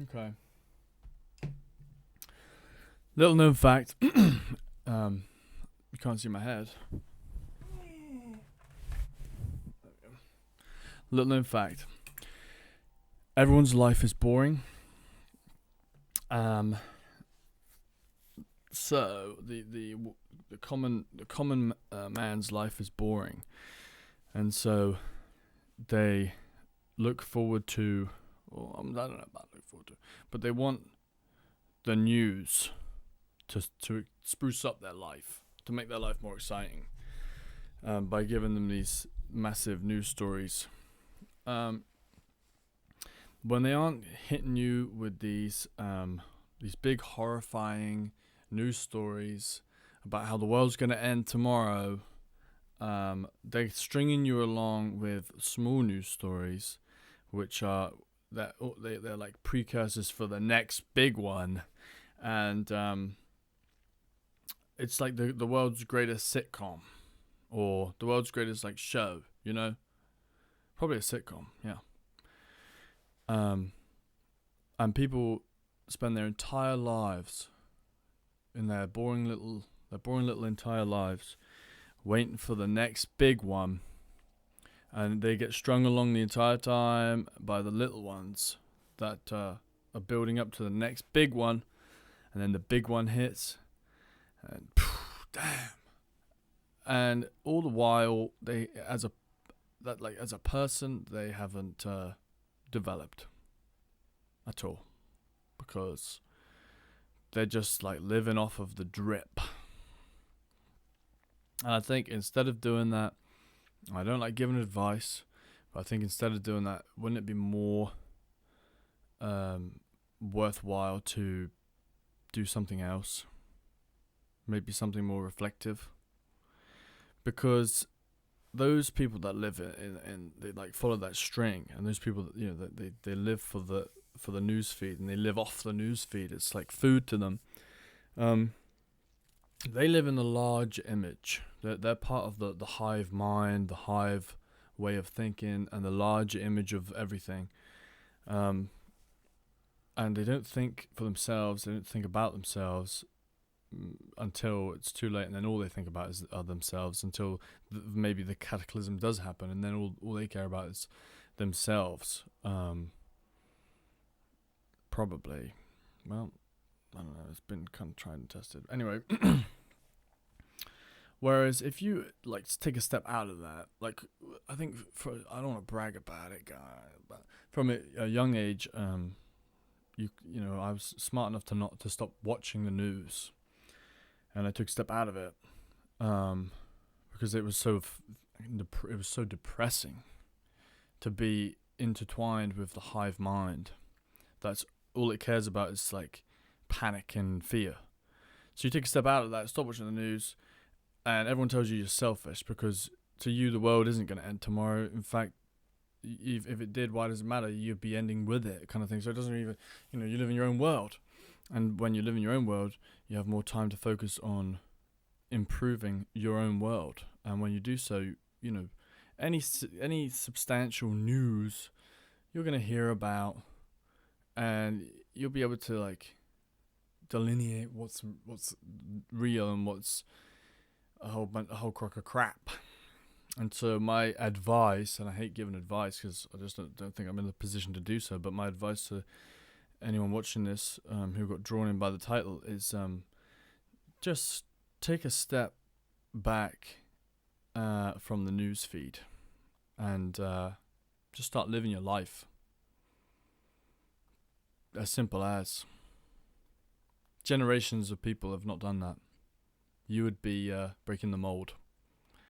Okay. Little known fact. You can't see my head. Little known fact. Everyone's life is boring. Um. So the common man's life is boring, and so they look forward to. Well, I don't know about look forward to, but they want the news to spruce up their life, to make their life more exciting, by giving them these massive news stories. When they aren't hitting you with these big horrifying news stories about how the world's going to end tomorrow, they're stringing you along with small news stories, which are they're like precursors for the next big one, and it's like the world's greatest sitcom, or the world's greatest like show, probably a sitcom, yeah. And people spend their entire lives in their boring little entire lives waiting for the next big one, and they get strung along the entire time by the little ones that are building up to the next big one, and then the big one hits, and damn. And all the while, they as a person, they haven't developed at all, because they're just like living off of the drip. And I think instead of doing that, I don't like giving advice, but I think instead of doing that, wouldn't it be more worthwhile to do something else? Maybe something more reflective? Because those people that live in they like follow that string, and those people that they live for the news feed, and they live off the news feed. It's like food to them. They live in the large image. They're part of the hive mind, the hive way of thinking, and the larger image of everything. And they don't think for themselves. They don't think about themselves until it's too late, and then all they think about are themselves until maybe the cataclysm does happen, and then all they care about is themselves. Probably. Well, I don't know. It's been kind of tried and tested. Anyway. Whereas if you like take a step out of that, like I think I don't want to brag about it, guy, but from a young age, I was smart enough to stop watching the news, and I took a step out of it, because it was so depressing to be intertwined with the hive mind. That's all it cares about is like panic and fear. So you take a step out of that, stop watching the news, and everyone tells you you're selfish, because to you the world isn't going to end tomorrow. In fact, if it did, why does it matter? You'd be ending with it, kind of thing. So it doesn't even, you live in your own world. And when you live in your own world, you have more time to focus on improving your own world. And when you do so, any substantial news you're going to hear about, and you'll be able to like delineate what's real and what's a whole crock of crap. And so my advice, and I hate giving advice because I just don't think I'm in the position to do so, but my advice to anyone watching this who got drawn in by the title is just take a step back from the news feed, and just start living your life. As simple as. Generations of people have not done that. You would be breaking the mold.